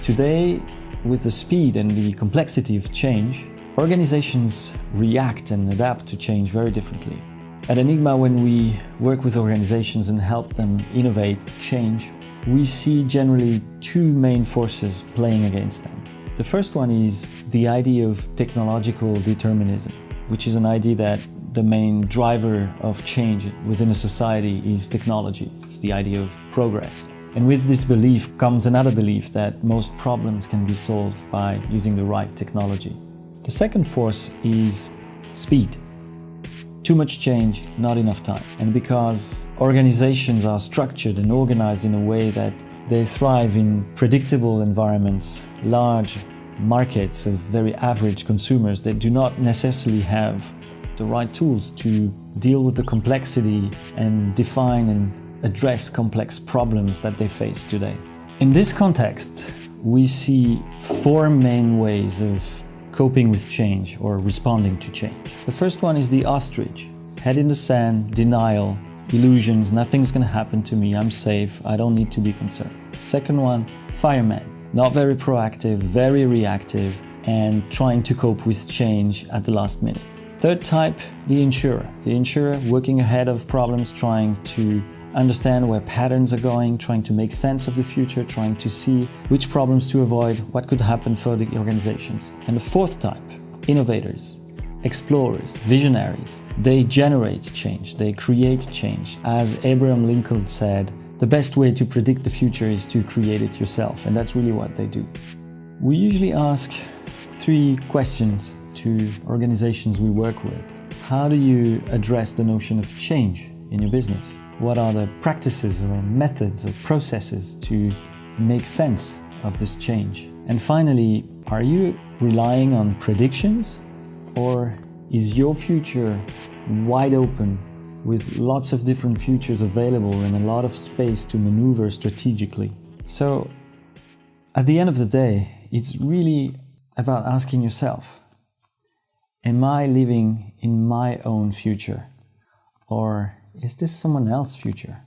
Today, with the speed and the complexity of change, organizations react and adapt to change very differently. At Enigma, when we work with organizations and help them innovate, change, we see generally two main forces playing against them. The first one is the idea of technological determinism, which is an idea that the main driver of change within a society is technology. It's the idea of progress. And with this belief comes another belief that most problems can be solved by using the right technology. The second force is speed. Too much change, not enough time. And because organizations are structured and organized in a way that they thrive in predictable environments, large markets of very average consumers that do not necessarily have the right tools to deal with the complexity and define and address complex problems that they face today. In this context, we see four main ways of coping with change or responding to change. The first one is the ostrich. Head in the sand, denial, illusions, nothing's gonna happen to me, I'm safe, I don't need to be concerned. Second one, fireman. Not very proactive, very reactive, and trying to cope with change at the last minute. Third type, the insurer. The insurer working ahead of problems, trying to understand where patterns are going, trying to make sense of the future, trying to see which problems to avoid, what could happen for the organizations. And the fourth type, innovators, explorers, visionaries. They generate change, they create change. As Abraham Lincoln said, the best way to predict the future is to create it yourself, and that's really what they do. We usually ask three questions to organizations we work with. How do you address the notion of change in your business? What are the practices or methods or processes to make sense of this change? And finally, are you relying on predictions, or is your future wide open with lots of different futures available and a lot of space to maneuver strategically? So at the end of the day, it's really about asking yourself, am I living in my own future, or is this someone else's future?